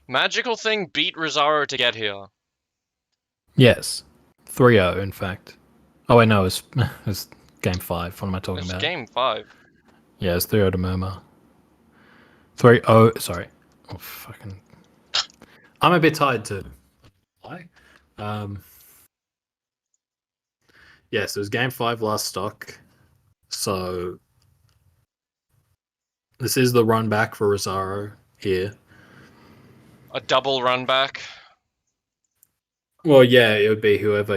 Magicalthing beat Rizzarro to get here. Yes. 3-0, in fact. Oh, wait, no, it's game 5. What am I talking It's about? game 5. Yeah, it's 3-0 to Murmur. 3-0, sorry. Oh, fucking... I'm a bit tired too. Why? Yeah, so it was game 5 last stock. So this is the run back for Rizzarro here. A double run back. Well, yeah, it would be whoever,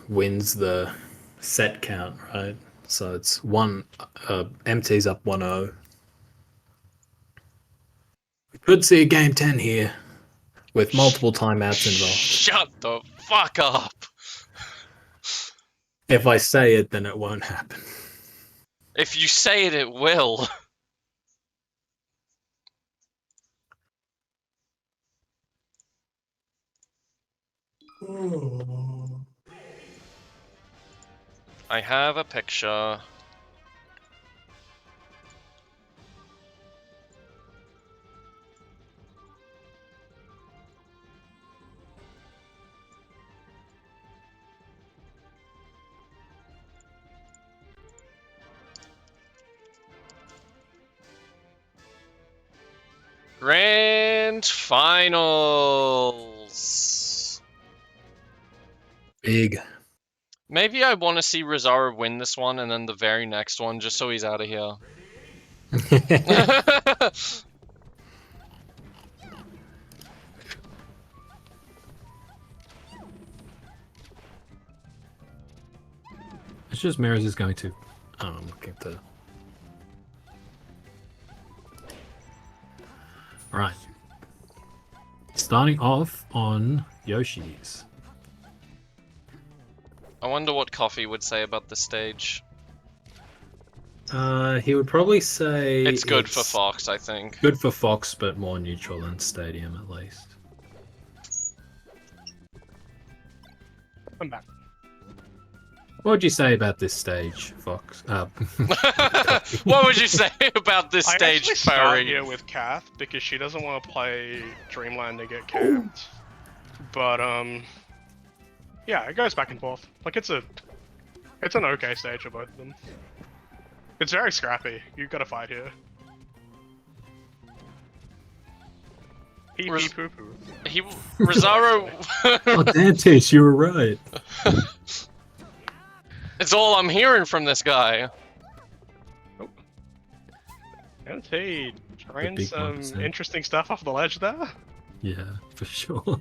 wins the set count, right? So it's MT's up 1-0. We could see a game 10 here with multiple timeouts involved. Shut the fuck up. If I say it, then it won't happen. If you say it, it will. I have a picture. Grand Finals. Big. Maybe I want to see Rizzarro win this one and then the very next one, just so he's out of here. It's just Mirrors is going to... Oh, I'm looking at the... Right. Starting off on Yoshi's. I wonder what Coffee would say about this stage. He would probably say... It's good for Fox, I think. Good for Fox, but more neutral than Stadium, at least. I'm back. What would you say about this stage, Fox? What would you say about this I stage, actually start Barry? here with Kath because she doesn't want to play Dreamland to get camped. But yeah, it goes back and forth. Like it's an okay stage for both of them. It's very scrappy. You've got to fight here. Pee pee poo poo. Rizzarro. Oh, damn, Tish, you were right. It's all I'm hearing from this guy. MT trying big some 1%. interesting stuff off the ledge there. Yeah, for sure.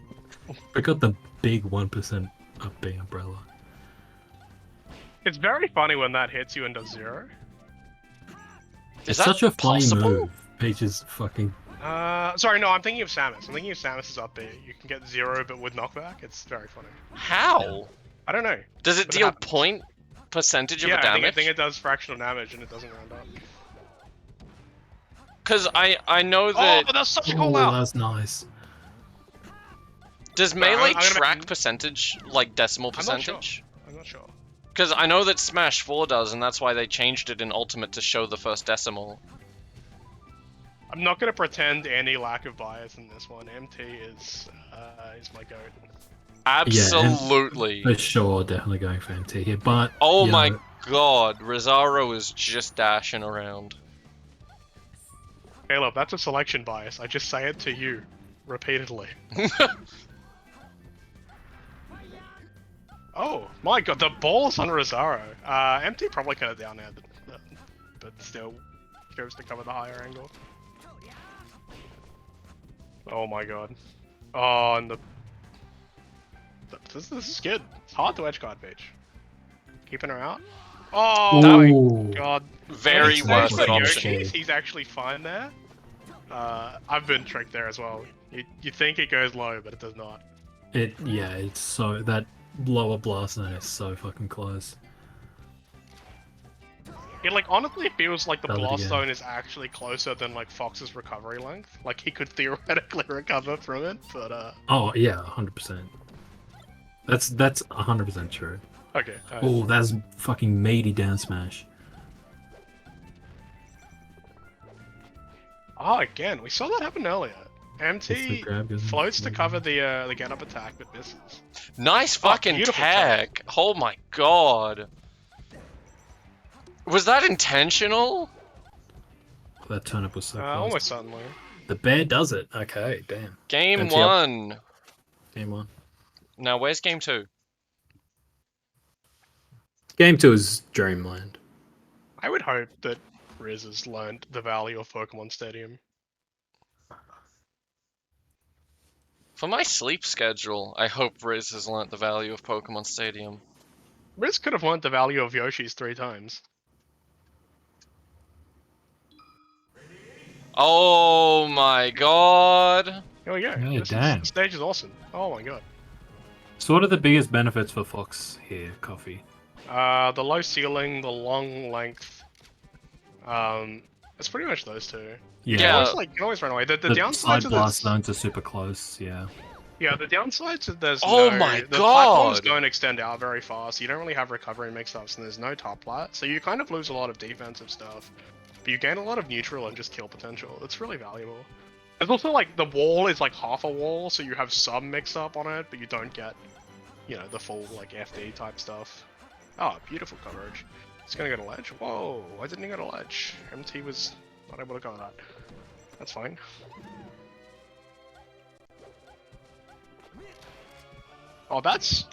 We got the big 1% up B umbrella. It's very funny when that hits you and does 0. Is It's that such a funny possible? move. Peach is fucking... Sorry, no, I'm thinking of Samus. I'm thinking of Samus is up B. You can get 0 but with knockback. It's very funny. How? I don't know. Does it But it deal happens. point percentage of Yeah, a I damage? think it does fractional damage and it doesn't round up. Because I know Oh, that... but that's such a Oh, call out! that's nice. Does I'm Melee gonna track make- percentage, like decimal I'm not sure. percentage? I'm not sure. Because I know that Smash 4 does, and that's why they changed it in Ultimate to show the first decimal. I'm not gonna pretend any lack of bias in this one. MT is my goat. Absolutely. For sure, definitely going for MT here, but... Oh you my know, god, Rizzarro is just dashing around. Caleb, that's a selection bias. I just say it to you repeatedly. Oh my god, the balls on Rizzarro. MT probably cut it down there, but still chose to cover the higher angle. Oh my god. Oh, and this is good. It's hard to edge guard Peach. Keeping her out. Oh Ooh. my god. Very When worth it's it for option. Yoshi's, he's actually fine there. I've been tricked there as well. You think it goes low, but it does not. Yeah, it's so... That lower blast zone is so fucking close. It like honestly feels like the Done it blast again. zone is actually closer than like Fox's recovery length. Like he could theoretically recover from it, but Oh, yeah, 100%. That's 100% true. okay. Oh, that's fucking meaty down smash. Oh, again, we saw that happen earlier. MT grab gun. floats to cover the get up attack, but misses. Nice Oh, fucking beautiful tech. Oh my god. Was that intentional? That turnip was so close. Almost certainly. The bear does it. Okay, damn. Game MT up. 1. Game 1. Now, where's game 2? Game 2 is Dreamland. I would hope that Riz has learned the value of Pokemon Stadium. For my sleep schedule, I hope Riz has learnt the value of Pokemon Stadium. Riz could have learned the value of Yoshi's 3 times. Oh my god. Here we go. Yeah, This damn. stage is awesome. Oh my god. So what are the biggest benefits for Fox here, Coffee? The low ceiling, the long length. It's pretty much those two. You can Yeah. always, you can always run away. The The downside side to blast this, zones are super close, yeah. yeah, the downside to there's Oh no, my the platforms God. don't extend out very fast. You don't really have recovery mix-ups, and there's no top plat, so you kind of lose a lot of defensive stuff. But you gain a lot of neutral and just kill potential. It's really valuable. There's also the wall is half a wall, so you have some mix-up on it, but you don't get, the full FD type stuff. Oh, beautiful coverage. It's gonna get a ledge. Whoa! Why didn't he get a ledge? MT was not able to cover that. That's fine. Oh, that's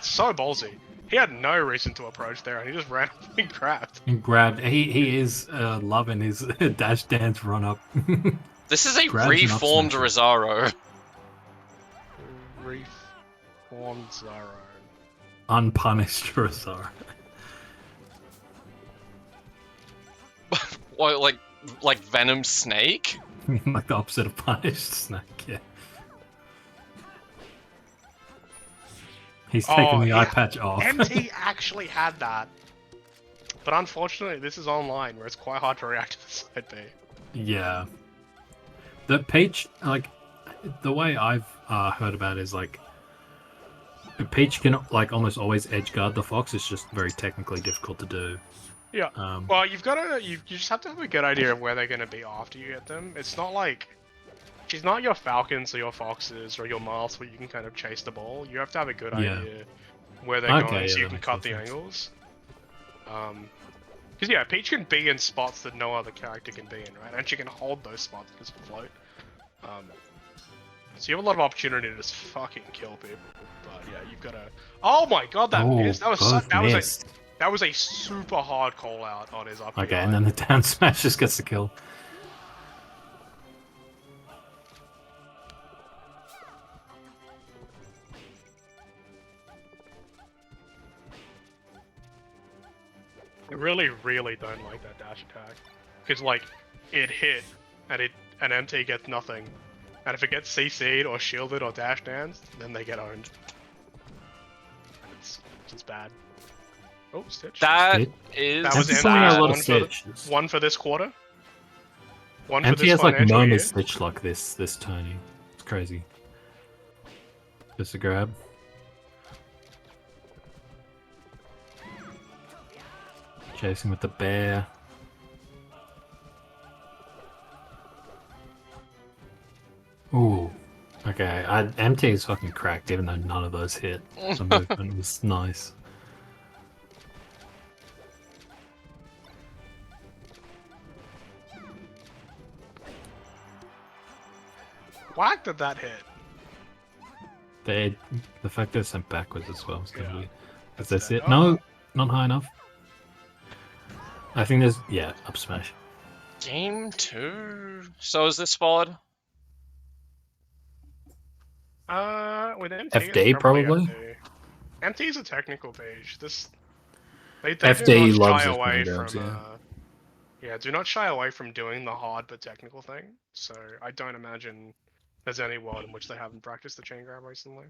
so ballsy. He had no reason to approach there, and he just ran up and grabbed. And grabbed. He is loving his dash dance run up. This is a Grabs and reformed up smashes. Rizzarro. Reformed Zaro. Unpunished Rizzarro. What, like Venom Snake? Like the opposite of punished snake, yeah. He's taking the eye patch off. MT actually had that. But unfortunately, this is online, where it's quite hard to react to the side B. Yeah. The Peach, the way I've heard about it is Peach can almost always edge guard the Fox. It's just very technically difficult to do. Yeah. Well, you just have to have a good idea of where they're going to be after you hit them. It's not she's not your Falcons or your Foxes or your Mars where you can kind of chase the ball. You have to have a good idea where they're going so you can cut the angles. Because Peach can be in spots that no other character can be in, right? And she can hold those spots because of float. So you have a lot of opportunity to just fucking kill people. But yeah, you've got to. Oh my god, that missed! That was a super hard call out on his up. Okay, and then the down smash just gets the kill. I really, really don't like that dash attack. Because, it hit, and MT gets nothing. And if it gets CC'd or shielded or dash danced, then they get owned. It's just bad. Oh, Stitch. That was MT's pulling bad. a lot of Stitch. One for this quarter. One for MT this has financial no year. Stitch like this turning. It's crazy. Just a grab. Chasing with the bear. Ooh. Okay, MT is fucking cracked even though none of those hit. The movement was nice. Whack did that hit? The fact that it's sent backwards as well is kind of weird. Is That's this dead. it? No, not high enough. I think there's up smash. Game 2. So is this spawned? With MT, FD it's probably? FD. MT is a technical page. They FD do not loves shy those away programs, from do not shy away from doing the hard but technical thing. So I don't imagine there's any world in which they haven't practiced the chain grab recently.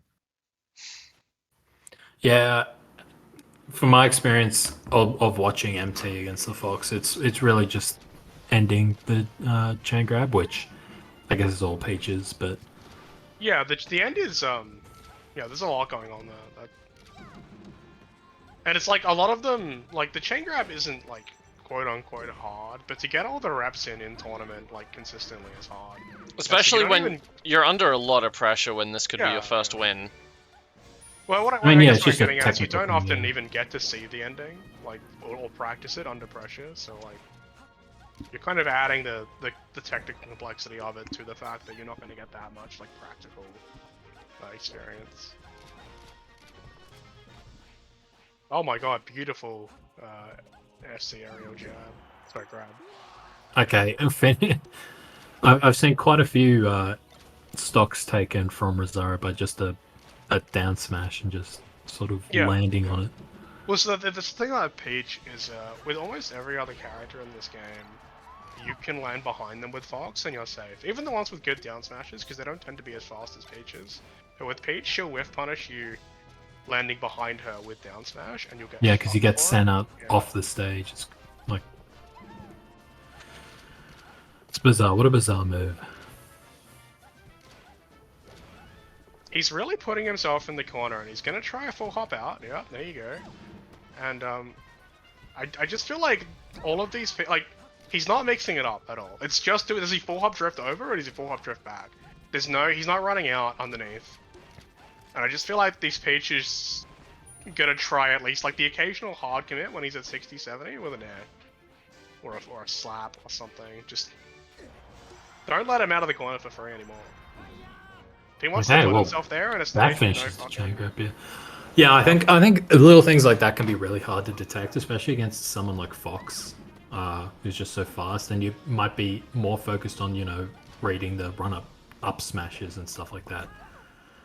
Yeah, from my experience of watching MT against the Fox, it's really just ending the chain grab, which I guess is all Peaches, but Yeah, the end is there's a lot going on there. And it's a lot of them the chain grab isn't quote-unquote hard, but to get all the reps in tournament, like, consistently is hard. Especially don't when even- you're under a lot of pressure when this could be Yeah, your first yeah. win. Well, what I mean, I yeah, guess it's what I'm just a getting at is you technical don't thing, often yeah. even get to see the ending, like, or practice it under pressure, so, like, you're kind of adding the technical complexity of it to the fact that you're not going to get that much, like, practical experience. Oh my god, beautiful FC aerial jab. Sorry, grab. Okay, I've seen quite a few stocks taken from Rizzarro by just a down smash and just sort of Yeah, landing yeah. on it. Well, so the thing about Peach is, with almost every other character in this game, you can land behind them with Fox and you're safe. Even the ones with good down smashes, because they don't tend to be as fast as Peach's. But with Peach, she'll whiff punish you landing behind her with down smash, and you'll get Yeah, because you fucked get for it. sent up Yeah. off the stage. It's like it's bizarre. What a bizarre move. He's really putting himself in the corner, and he's gonna try a full hop out. Yeah, there you go. And I just feel like all of these like he's not mixing it up at all. It's just does he full hop drift over or does he full hop drift back? He's not running out underneath. And I just feel like these Peaches gonna try at least like the occasional hard commit when he's at 60, 70 with an air. Or a slap or something. Just don't let him out of the corner for free anymore. If he wants to put himself there and a stage, That finishes the chain grab, yeah. Yeah, I think little things like that can be really hard to detect, especially against someone like Fox, who's just so fast, and you might be more focused on, reading the run up smashes and stuff like that.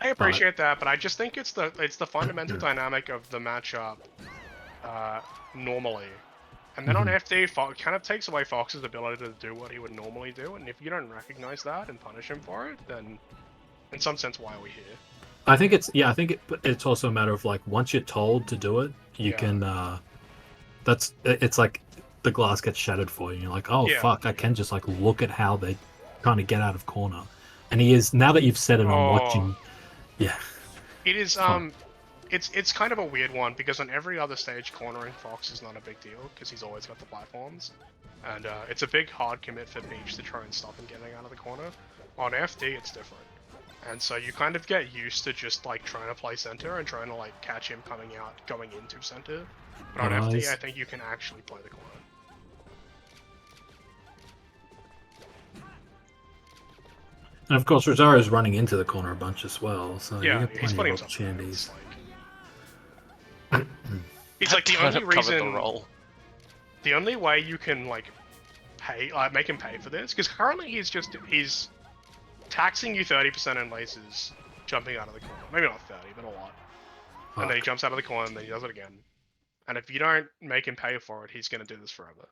I appreciate that, but I just think it's the fundamental dynamic of the matchup normally. And then on FD, Fox kind of takes away Fox's ability to do what he would normally do, and if you don't recognize that and punish him for it, then in some sense, why are we here? I think it's also a matter of like once you're told to do it, you can. It's like the glass gets shattered for you. And you're like, oh fuck, I can just like look at how they trying to get out of corner, and he is now that you've said it. I'm watching. Yeah, it is. It's kind of a weird one because on every other stage, cornering Fox is not a big deal because he's always got the platforms, and it's a big hard commit for Peach to try and stop him getting out of the corner. On FD, it's different. And so you kind of get used to just like trying to play center and trying to like catch him going into center. But on FD, I think you can actually play the corner. and of course Rizzarro's running into the corner a bunch as well, so Yeah, you get he's plenty putting of himself there. opportunities. It's like the only Covered the reason, roll. the only way you can like make him pay for this, because currently he's taxing you 30% in laces, jumping out of the corner. Maybe not 30, but a lot. And then he jumps out of the corner, and then he does it again. And if you don't make him pay for it, he's going to do this forever.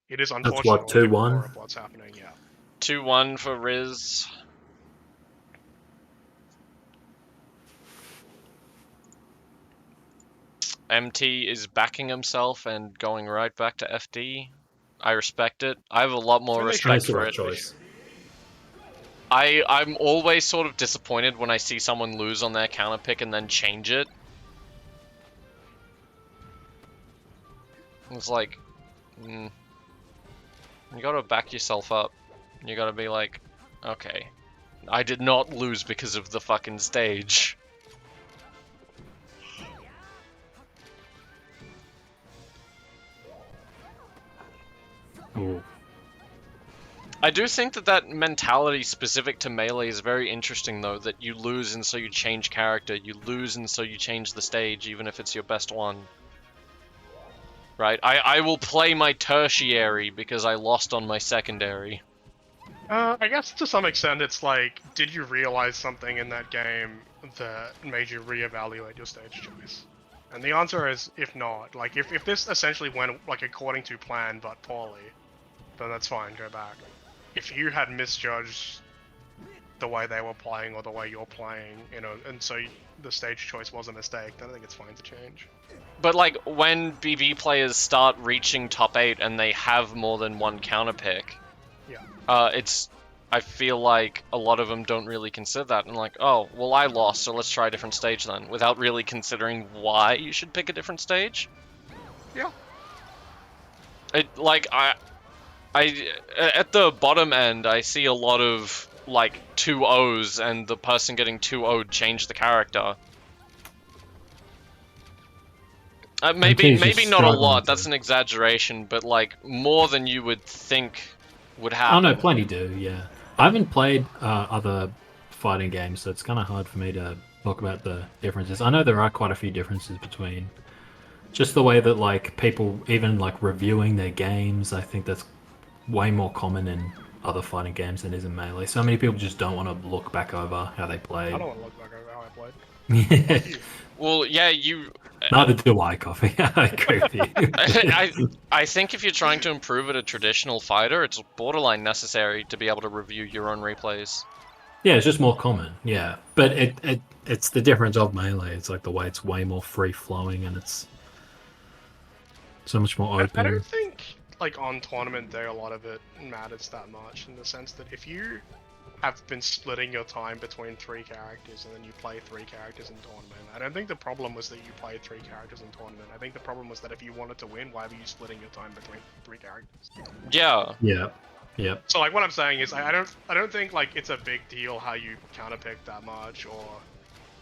It is unfortunately the core of what's happening, yeah. 2-1 for Riz. MT is backing himself and going right back to FD. I respect it. I have a lot more respect for it. Choice. I'm always sort of disappointed when I see someone lose on their counter pick and then change it. It's like, you gotta back yourself up. You gotta be like, okay, I did not lose because of the fucking stage. Ooh. I do think that mentality specific to Melee is very interesting, though, that you lose and so you change character, you lose and so you change the stage, even if it's your best one. Right? I will play my tertiary because I lost on my secondary. I guess to some extent it's like, did you realize something in that game that made you reevaluate your stage choice? And the answer is, if not. Like, if this essentially went, like, according to plan but poorly, then that's fine, go back. If you had misjudged the way they were playing or the way you're playing, and so the stage choice was a mistake, then I think it's fine to change. But, like, when BB players start reaching top 8 and they have more than one counter pick, I feel like a lot of them don't really consider that, and like, oh, well, I lost, so let's try a different stage then, without really considering why you should pick a different stage. Yeah. At the bottom end, I see a lot of like 2-0s, and the person getting 2-0'd changed the character. Maybe not a lot. That's an exaggeration, but like more than you would think would happen. Oh no, plenty do. Yeah, I haven't played other fighting games, so it's kind of hard for me to talk about the differences. I know there are quite a few differences between just the way that like people even like reviewing their games. I think that's way more common in other fighting games than is in Melee. So many people just don't want to look back over how they played. I don't want to look back over how I played. Yeah. Well, yeah, you. Neither do I, Coffee. I agree with you. I think if you're trying to improve at a traditional fighter, it's borderline necessary to be able to review your own replays. Yeah, it's just more common. Yeah, but it's the difference of Melee. It's like the way it's way more free flowing and it's so much more open. I don't think like on tournament day a lot of it matters that much, in the sense that if you have been splitting your time between 3 characters and then you play 3 characters in tournament, I don't think the problem was that you played 3 characters in tournament. I think the problem was that if you wanted to win, why were you splitting your time between 3 characters? Yeah. Yeah. Yeah. So like what I'm saying is I don't think like it's a big deal how you counterpick that much, or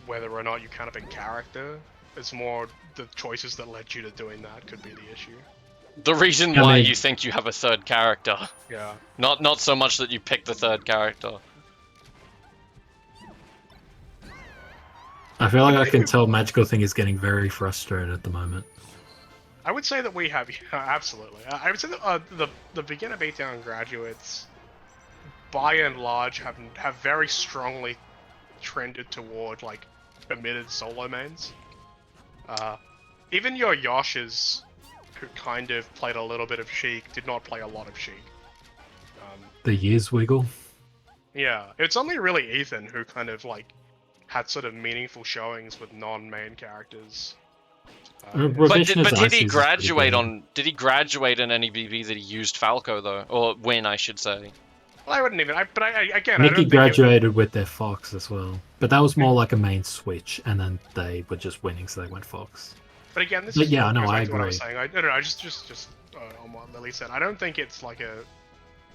whether or not you counterpick character. It's more the choices that led you to doing that could be the issue. The reason why you think you have a third character. Yeah. Not so much that you pick the third character. I feel like I can tell Magicalthing is getting very frustrated at the moment. I would say that we have, absolutely. I would say that the beginner Beatdown graduates, by and large, have very strongly trended toward like committed solo mains. Even your Yoshes, who kind of played a little bit of Sheik, did not play a lot of Sheik. The years wiggle. Yeah, it's only really Ethan who kind of like had sort of meaningful showings with non-main characters. But did he graduate on? Did he graduate in any BB that he used Falco though, or win, I should say? Well, I wouldn't even. Nikki graduated with their Fox as well, but that was more like a main switch, and then they were just winning, so they went Fox. But again, this but is yeah, no, I agree. What I was saying. I just on what Lily said. I don't think it's like a.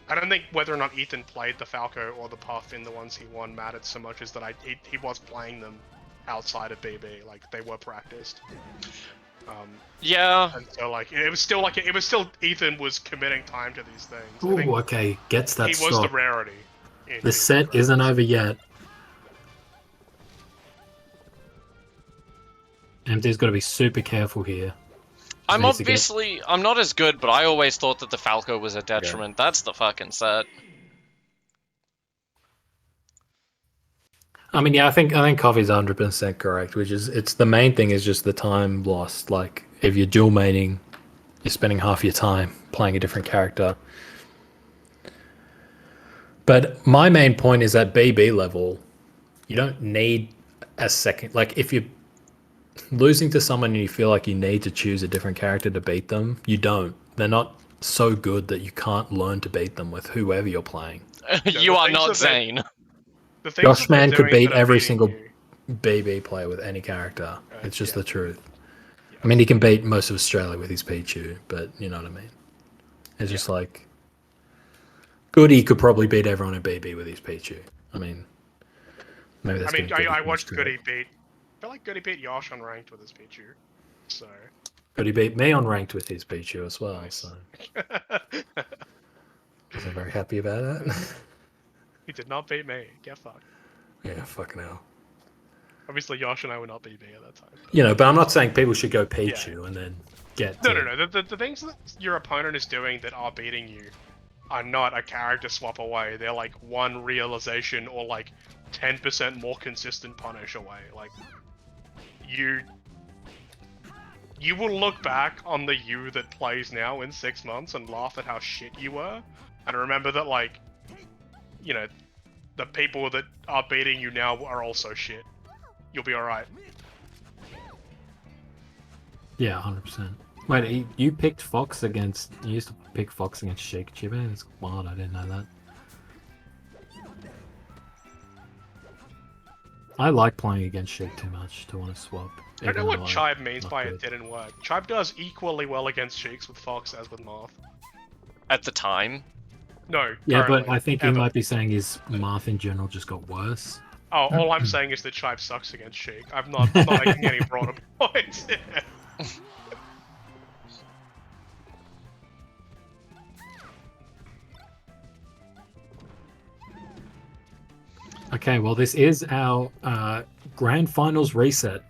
I don't think whether or not Ethan played the Falco or the Puff in the ones he won mattered so much as that he was playing them outside of BB, like they were practiced. Yeah. And so like it was still Ethan was committing time to these things. Ooh, okay, gets that. He was the rarity. The set isn't over yet. MD's got to be super careful here. I'm not as good, but I always thought that the Falco was a detriment. Yeah. That's the fucking set. I mean, yeah, I think Coffee's 100% correct, which is it's the main thing is just the time lost. Like if you're dual mating, you're spending half your time playing a different character. But my main point is at BB level, you don't need a second. Like if you're losing to someone and you feel like you need to choose a different character to beat them, you don't. They're not so good that you can't learn to beat them with whoever you're playing. You are not Zane. Joshman could beat every single BB player with any character. It's just the truth. Yeah. I mean, he can beat most of Australia with his Pichu, but you know what I mean? It's just like... Goody could probably beat everyone in BB with his Pichu. I mean... Maybe that's I watched Goody beat... I feel like Goody beat Yosh on ranked with his Pichu, so... Goody beat me on ranked with his Pichu as well, so... I'm very happy about that. He did not beat me. Get fucked. Yeah, fucking hell. Obviously, Yosh and I would not beat me at that time. You know, but I'm not saying people should go Pichu and then get... No. The things that your opponent is doing that are beating you are not a character swap away. They're like one realization or like 10% more consistent punish away. Like, you will look back on the you that plays now in 6 months and laugh at how shit you were. And remember that, like, you know, the people that are beating you now are also shit. You'll be alright. Yeah, 100%. Wait, you picked Fox against... You used to pick Fox against Sheik Chiba? That's wild, I didn't know that. I like playing against Sheik too much to want to swap. I don't know what Chibe means by it didn't work. Chibe does equally well against Sheiks with Fox as with Marth. at the time. No. Yeah, currently, but I think he ever. might be saying his math in general just got worse. Oh, all I'm saying is that Chive sucks against Sheik. I'm not making any broader points. Okay, well, this is our grand finals reset.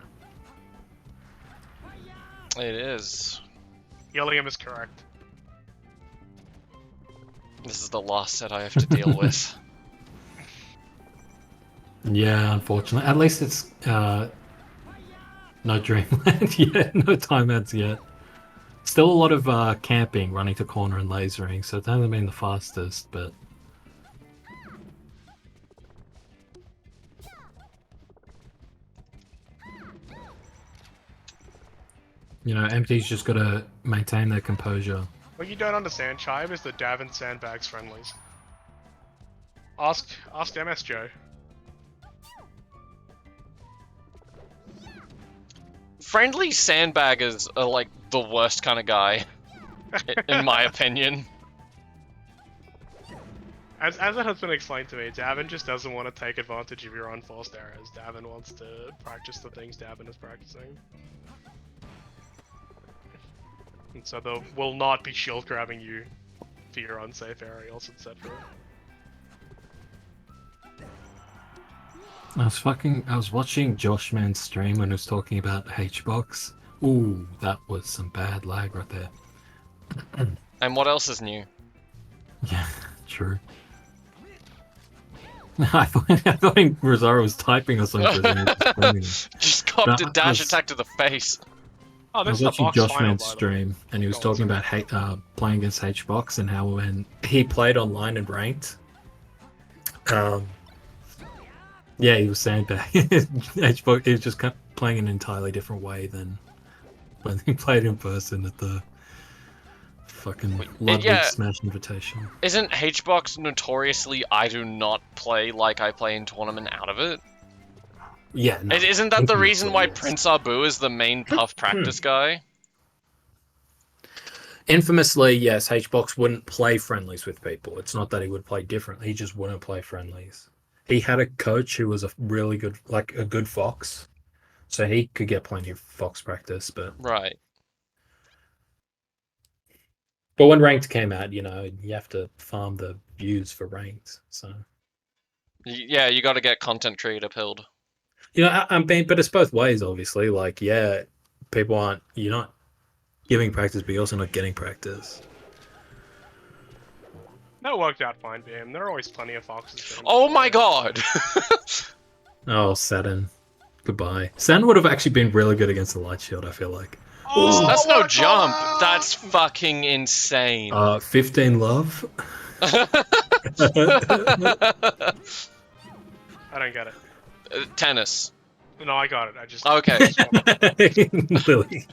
It is. Yellingham is correct. This is the last set I have to deal with. Yeah, unfortunately. At least it's no Dreamland yet, no timeouts yet. Still a lot of camping, running to corner and lasering, so it hasn't been the fastest, but... You know, MT's just got to maintain their composure. What you don't understand, Chive, is that Davin sandbags friendlies. Ask MS Joe. Friendly sandbaggers are like the worst kind of guy, in my opinion. As it has been explained to me, Davin just doesn't want to take advantage of your unforced errors. Davin wants to practice the things Davin is practicing. And so they will not be shield grabbing you for your unsafe aerials, etc. I was watching Josh Man's stream when he was talking about H-Box. Ooh, that was some bad lag right there. And what else is new? Yeah, true. I thought Rizzarro was typing or something. Just copped a dash attack to the face. Oh, I was watching Josh Man's stream, and he was talking about playing against H-Box and how when he played online and ranked, yeah, he was sandbagging. H-Box, he was just playing an entirely different way than when he played in person at the fucking Ludwig Smash Invitation. Isn't H-Box notoriously I do not play like I play in tournament out of it? Yeah, no, isn't that the reason why yes. Prince Abu is the main tough practice guy? Infamously, yes, H-Box wouldn't play friendlies with people. It's not that he would play differently, he just wouldn't play friendlies. He had a coach who was a really good, like a good Fox, so he could get plenty of Fox practice, but... Right. But when Ranked came out, you know, you have to farm the views for Ranked, so... Yeah, you gotta get content creator pilled. You know, but it's both ways, obviously. Like, yeah, you're not giving practice, but you're also not getting practice. That worked out fine for him. There are always plenty of foxes. Oh my god! Oh, Saturn. Goodbye. Saturn would have actually been really good against the Light Shield, I feel like. Oh, that's no my jump. God! That's fucking insane. 15 love? I don't get it. Tennis. No, I got it. I just... Okay. Lily.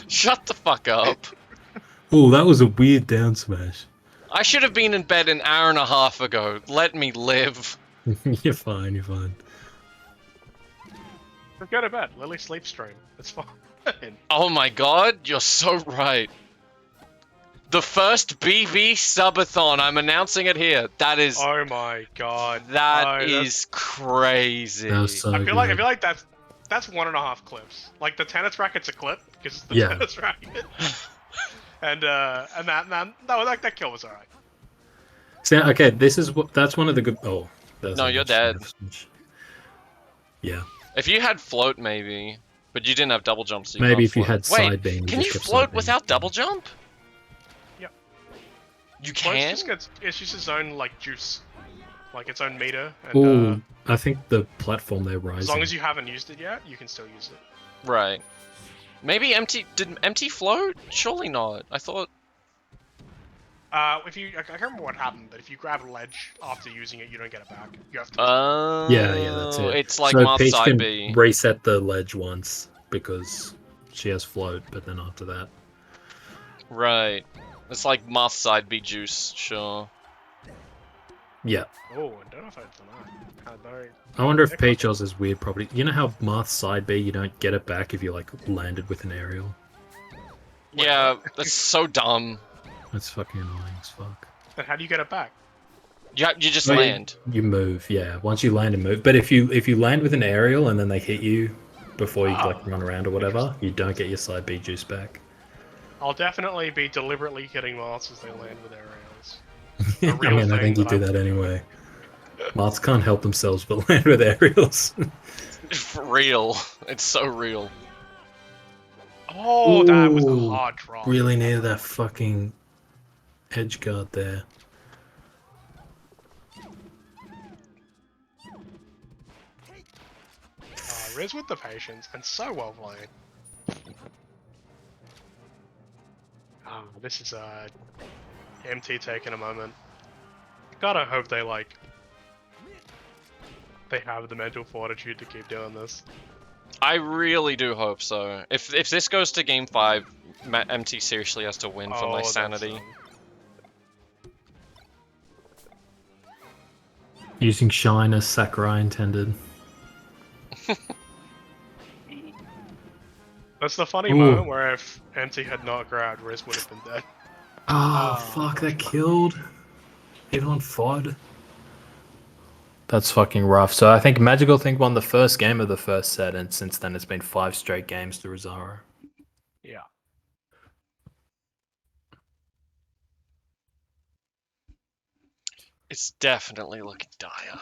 Shut the fuck up. Oh, that was a weird down smash. I should have been in bed an hour and a half ago. Let me live. You're fine, you're fine. Just go to bed. Lily sleep stream. It's fine. Oh my god, you're so right. The first BB subathon, I'm announcing it here. That is... Oh my god. That is crazy. That was so I feel like that's 1.5 clips. Like the tennis racket's a clip because it's the tennis racket. and that kill was alright. So, okay, that's one of the good. Oh, no, you're dead. Yeah. If you had float, maybe, but you didn't have double jump. So maybe if you had Wait, side beam. can you float without double jump? Yep. You can. It's just its own like juice, like its own meter. And, I think the platform they're rising. As long as you haven't used it yet, you can still use it. Right. Maybe did empty float? Surely not. I thought. I can't remember what happened, but if you grab a ledge after using it, you don't get it back. You have to. Yeah, that's it. It's like so Marth Peach side can B. reset the ledge once because she has float, but then after that. Right. It's like Marth side B juice, sure. Yeah. Oh, I don't know if I've done that. I wonder if Peach has this weird property. You know how Marth side B, you don't get it back if you like landed with an aerial? Yeah, that's so dumb. That's fucking annoying as fuck. Then how do you get it back? You just Well, land. You move, yeah. Once you land and move, but if you land with an aerial and then they hit you before you like run around or whatever, you don't get your side B juice back. I'll definitely be deliberately hitting marks as they land with aerials. I mean, I think you do that anyway. Marts can't help themselves but land with aerials. For real. It's so real. Oh, that was a hard drop. Really near that fucking edge guard there. Riz with the patience, and so well played. This is MT taking a moment. Gotta hope they they have the mental fortitude to keep doing this. I really do hope so. If this goes to game 5, MT seriously has to win for my sanity. Using Shine as Sakurai intended. That's the funny moment where if MT had not grabbed, Riz would have been dead. Oh, fuck, that killed. Hit on FOD. That's fucking rough. So I think Magicalthing won the first game of the first set, and since then it's been 5 straight games to Rizzarro. Yeah. It's definitely looking dire.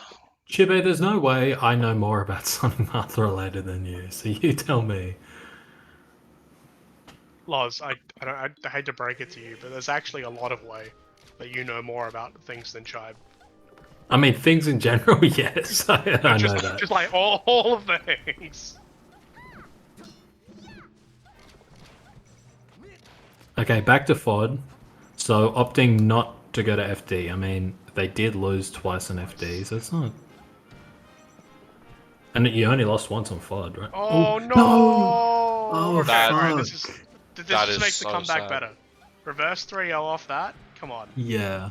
Chibe, there's no way I know more about Sonic Martha related than you, so you tell me. Loz, I hate to break it to you, but there's actually a lot of way that you know more about things than Chibe. I mean, things in general, yes. I know that. Just like all of the things. Okay, back to FOD. So opting not to go to FD. I mean, they did lose twice on FD, so it's not. And you only lost once on FOD, right? Oh no! Oh, okay, fuck. alright, this just makes the so comeback sad. better. Reverse 3-0 off that? Come on. Yeah.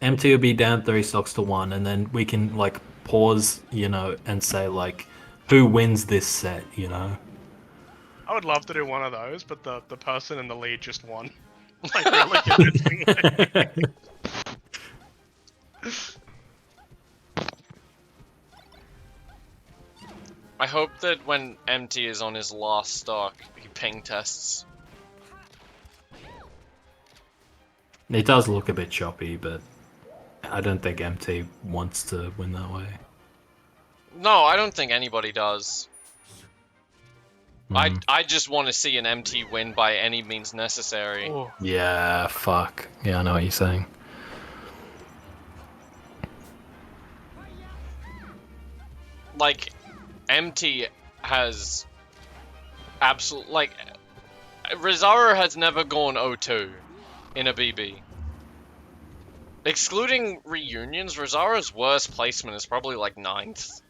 MT will be down 3 stocks to 1, and then we can, like, pause, you know, and say, like, who wins this set, you know? I would love to do one of those, but the person in the lead just won. Like, really convincingly. I hope that when MT is on his last stock, he ping tests. It does look a bit choppy, but I don't think MT wants to win that way. No, I don't think anybody does. I just want to see an MT win by any means necessary. Oh. Yeah, fuck. Yeah, I know what you're saying. Like, MT has absolute, like, Rizzarro has never gone 0-2 in a BB. Excluding reunions, Rizzarro's worst placement is probably like 9th.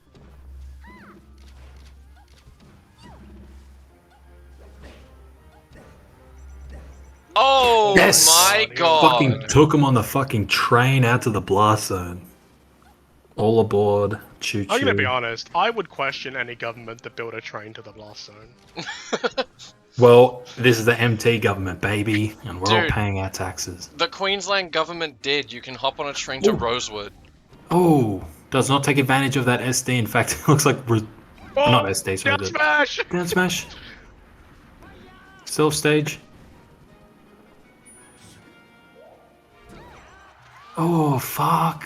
Oh Yes! my god! Fucking took him on the fucking train out to the blast zone. All aboard. Choo choo. I'm gonna be honest, I would question any government that built a train to the blast zone. Well, this is the MT government, baby, and we're all Dude. paying our taxes. The Queensland government did. You can hop on a train to Ooh. Rosewood. Oh, does not take advantage of that SD. In fact, it looks like not SD, sorry. Down smash! Down smash. Self stage. Oh, fuck.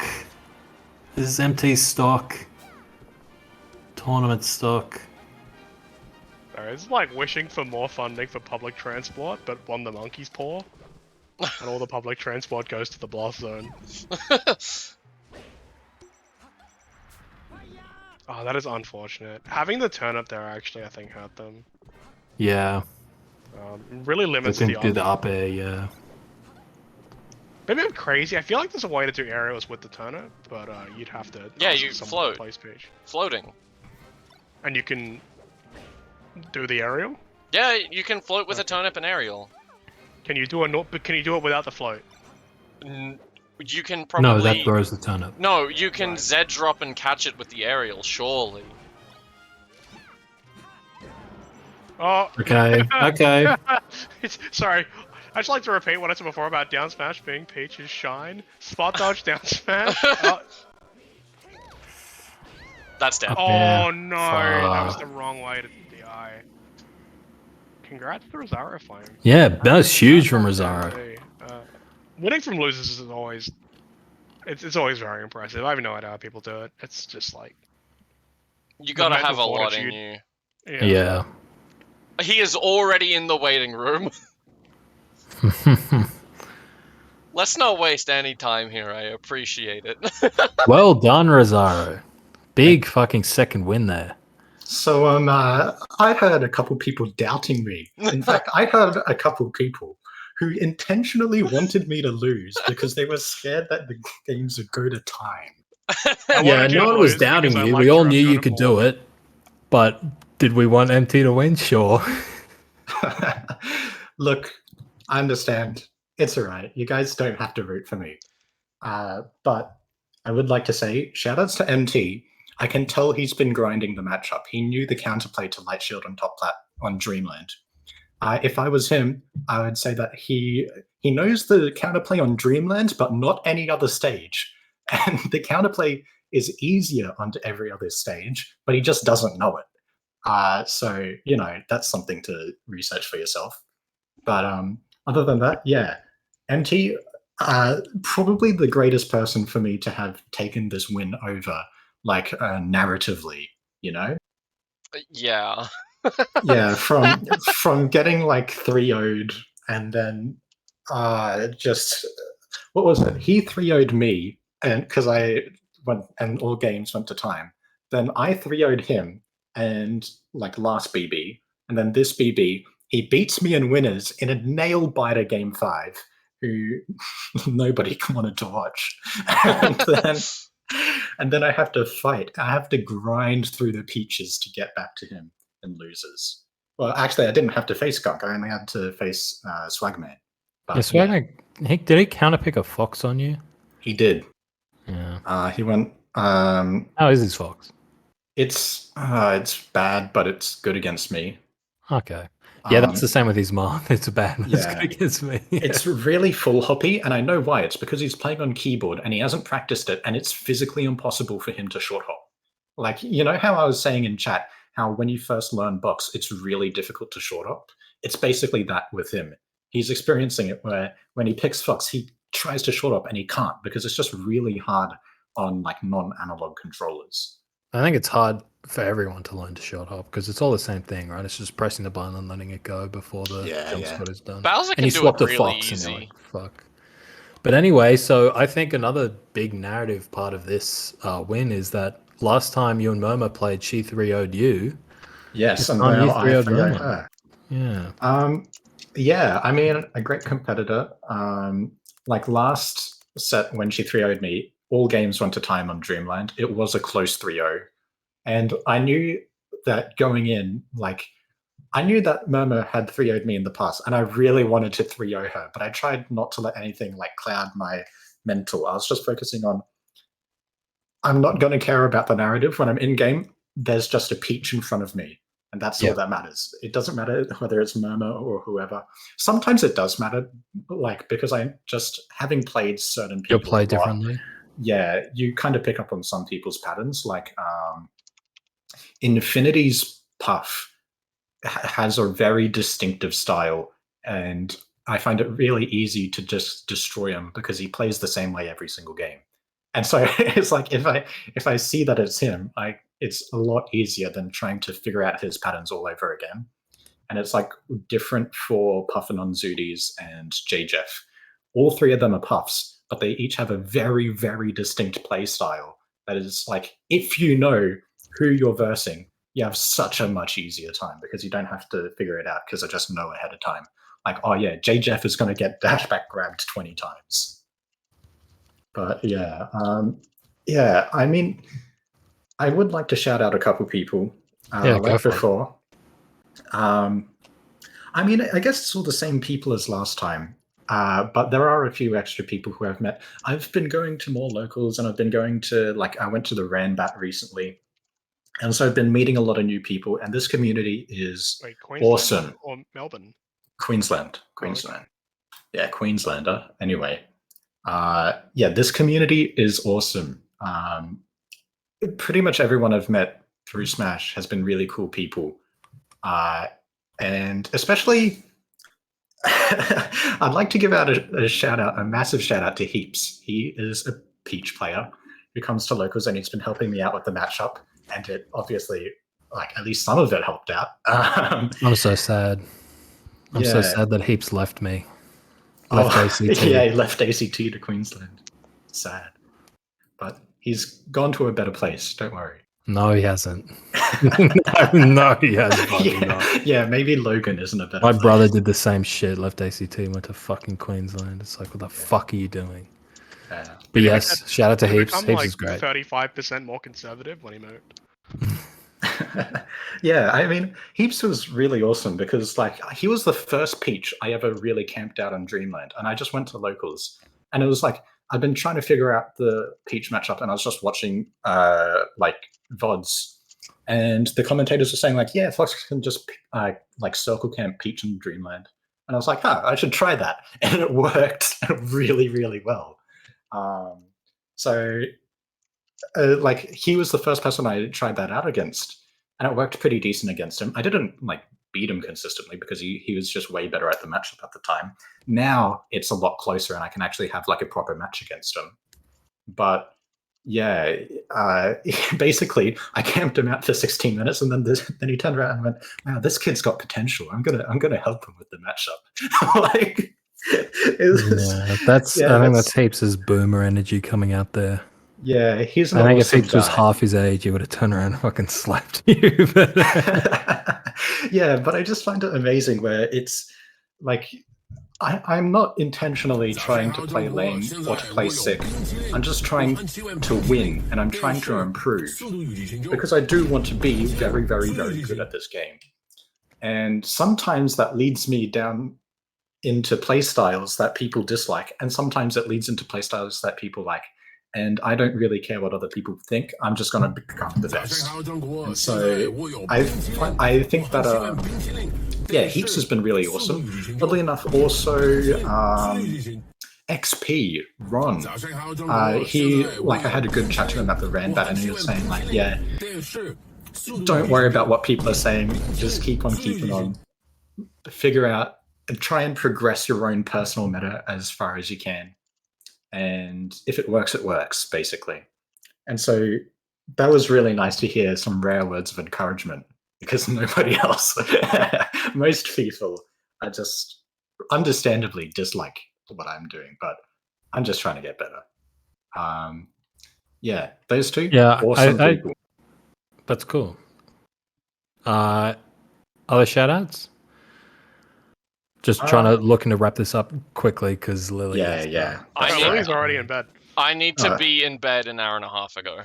This is MT stock. Tournament stock. It's like wishing for more funding for public transport, but on the monkey's paw. And all the public transport goes to the blast zone. Oh, that is unfortunate. Having the turnip there actually, I think, hurt them. Yeah. Really They limits can do the up air, yeah. Maybe I'm crazy. I feel like there's a way to do aerials with the turnip, but you'd have to. Yeah, ask you someone float. to place page. Floating. And you can do the aerial. Yeah, you can float with a turnip and aerial. Can you do but can you do it without the float? You can probably... No, that throws the turnip. No, you can Right. Z-drop and catch it with the aerial, surely. Oh. Okay, okay. Sorry, I'd just like to repeat what I said before about down smash being Peach's shine. Spot dodge, down smash. That's dead. Oh no, that was the wrong way to the eye. Congrats to Rizzarro Flame. Yeah, that was huge from Rizzarro. Winning from losers is always, it's always very impressive. I have no idea how people do it. It's just like you gotta have a lot in you. Yeah. He is already in the waiting room. Let's not waste any time here. I appreciate it. Well done, Rizzarro. Big fucking second win there. So I heard a couple people doubting me. In fact, I heard a couple people who intentionally wanted me to lose because they were scared that the games would go to time. Yeah, no one was doubting you. We all knew you could do it. But did we want MT to win? Sure. Look, I understand. It's all right. You guys don't have to root for me. But I would like to say, shoutouts to MT. I can tell he's been grinding the matchup. He knew the counterplay to Light Shield on top plat on Dreamland. If I was him, I would say that he knows the counterplay on Dreamland, but not any other stage. And the counterplay is easier onto every other stage, but he just doesn't know it. So, you know, that's something to research for yourself. But other than that, yeah, MT, probably the greatest person for me to have taken this win over, like narratively, you know? Yeah. Yeah, from getting like 3-0'd and then just what was it? He 3-0'd me, and because I went and all games went to time. Then I 3-0'd him, and like last BB, and then this BB, he beats me in winners in a nail biter game 5, who nobody wanted to watch, and then I have to fight. I have to grind through the peaches to get back to him and loses. Well, actually, I didn't have to face Gunk. I only had to face Swagman. Yeah, Swagman, did he counterpick a Fox on you? He did. Yeah. He went. How is his Fox? It's bad, but it's good against me. Okay. Yeah, that's the same with his mom. It's bad, but it's Yeah. good against me. It's really full hoppy, and I know why. It's because he's playing on keyboard and he hasn't practiced it, and it's physically impossible for him to short hop. Like, you know how I was saying in chat, how when you first learn box, it's really difficult to short hop? It's basically that with him. He's experiencing it where when he picks Fox, he tries to short hop and he can't because it's just really hard on like non-analog controllers. I think it's hard for everyone to learn to short hop because it's all the same thing, right? It's just pressing the button and letting it go before the jump spot is done. Bowser can and he do swapped it a really Fox easy. and you're like, fuck. But anyway, so I think another big narrative part of this win is that last time you and Murmur played, she 3-0'd you. Yes, and now I 3-0'd her. Yeah. Yeah, I mean, a great competitor. Like last set when she 3-0'd me, all games went to time on Dreamland. It was a close 3-0. And I knew that going in, like, I knew that Murmur had 3-0'd me in the past, and I really wanted to 3-0 her, but I tried not to let anything like cloud my mental. I was just focusing on, I'm not going to care about the narrative when I'm in game. There's just a peach in front of me, and that's all that matters. It doesn't matter whether it's Murmur or whoever. Sometimes it does matter, like, because I just, having played certain people, You'll play differently. Yeah, you kind of pick up on some people's patterns. Like Infinity's Puff has a very distinctive style, and I find it really easy to just destroy him because he plays the same way every single game. And so it's like if I see that it's him, it's a lot easier than trying to figure out his patterns all over again. And it's like different for Puffin on Zooties and JJeff. All three of them are Puffs, but they each have a very, very distinct play style that is like, if you know who you're versing, you have such a much easier time because you don't have to figure it out because I just know ahead of time. Like, oh yeah, JJeff is going to get dashback grabbed 20 times. But yeah, I mean, I would like to shout out a couple people. Like before. I mean, I guess it's all the same people as last time. But there are a few extra people who I've met. I've been going to more locals, and I've been going to, like, I went to the Ranbat recently. And so I've been meeting a lot of new people, and this community is awesome. Or Melbourne? Queensland. Oh, okay. Yeah, Queenslander. Anyway, yeah, this community is awesome. Pretty much everyone I've met through Smash has been really cool people. And especially, I'd like to give out a shout out, a massive shout out to Heaps. He is a Peach player who comes to locals, and he's been helping me out with the matchup. And it obviously, like, at least some of it helped out. I'm so sad. I'm so sad that Heaps left me. Left ACT. Yeah, he left ACT to Queensland. Sad. But he's gone to a better place, don't worry. No, he hasn't. no, he hasn't. Yeah, maybe Logan isn't a better My place. brother did the same shit, left ACT, went to fucking Queensland. It's like, what the fuck are you doing? But yes, shout out to Heaps. Heaps is great. 35% more conservative when he moved. Yeah, I mean, Heaps was really awesome because, like, he was the first Peach I ever really camped out on Dreamland, and I just went to locals, and it was like I've been trying to figure out the Peach matchup, and I was just watching like VODs, and the commentators were saying like, yeah, Fox can just like circle camp Peach in Dreamland, and I was like, I should try that, and it worked really, really well. So like, he was the first person I tried that out against, and it worked pretty decent against him. I didn't like beat him consistently because he was just way better at the matchup at the time. Now it's a lot closer, and I can actually have like a proper match against him. But yeah, basically I camped him out for 16 minutes, and then he turned around and went, "Wow, this kid's got potential. I'm gonna help him with the matchup." Like, I think that's Heaps' boomer energy coming out there. Yeah, he's an I think if awesome Heaps was guy. half his age, he would have turned around and fucking slapped you. Yeah, but I just find it amazing where it's like I'm not intentionally trying to play lame or to play sick. I'm just trying to win, and I'm trying to improve because I do want to be very, very, very good at this game. And sometimes that leads me down into playstyles that people dislike, and sometimes it leads into playstyles that people like. And I don't really care what other people think. I'm just going to become the best. And so I think that yeah, Heaps has been really awesome. Oddly enough, also XP Ron, he, like, I had a good chat to him at the Ranbat, and he was saying like, yeah, don't worry about what people are saying. Just keep on keeping on. Figure out and try and progress your own personal meta as far as you can. And if it works, basically. And so that was really nice to hear some rare words of encouragement, because nobody else, most people are just understandably dislike what I'm doing, but I'm just trying to get better. Yeah, those two, awesome people. That's cool. Other shout-outs? Just trying to looking to wrap this up quickly because Lily. Yeah. Lily's already in bed. I need to be in bed an hour and a half ago.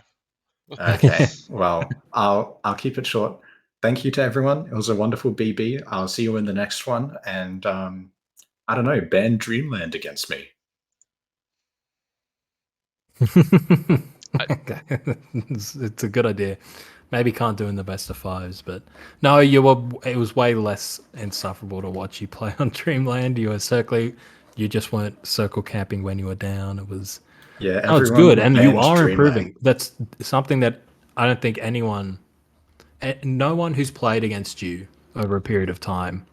Okay. Well, I'll keep it short. Thank you to everyone. It was a wonderful BB. I'll see you in the next one. And I don't know, ban Dreamland against me. It's a good idea. Maybe can't do in the best of fives, but no, it was way less insufferable to watch you play on Dreamland. You just weren't circle camping when you were down. It was it's good, and you are improving. That's something that I don't think no one who's played against you over a period of time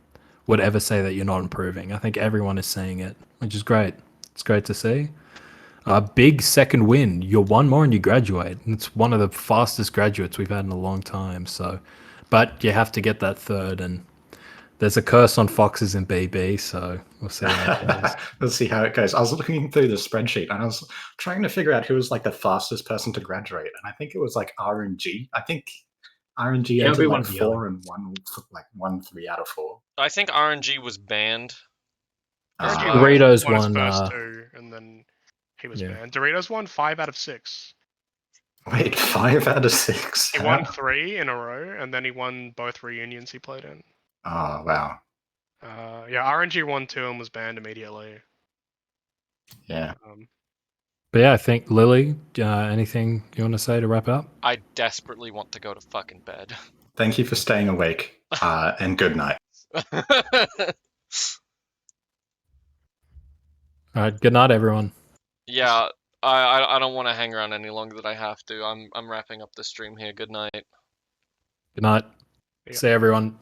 would ever say that you're not improving. I think everyone is saying it, which is great. It's great to see. A big second win. You're one more and you graduate. It's one of the fastest graduates we've had in a long time. So, but you have to get that third, and there's a curse on Foxes in BB. So we'll see how it goes. We'll see how it goes. I was looking through the spreadsheet and I was trying to figure out who was like the fastest person to graduate, and I think it was like RNG. I think RNG entered like 4 and 1, like 1 3 out of 4. I think RNG was banned. Doritos won first 2, and then he was banned. Doritos won 5 out of 6. Wait, 5 out of 6? He won 3 in a row, and then he won both reunions he played in. Oh, wow. Yeah, RNG won 2 and was banned immediately. Yeah. But yeah, I think, Lily, anything you want to say to wrap up? I desperately want to go to fucking bed. Thank you for staying awake, and good night. All right. Good night, everyone. Yeah, I don't want to hang around any longer than I have to. I'm wrapping up the stream here. Good night. Good night. Yeah. See everyone.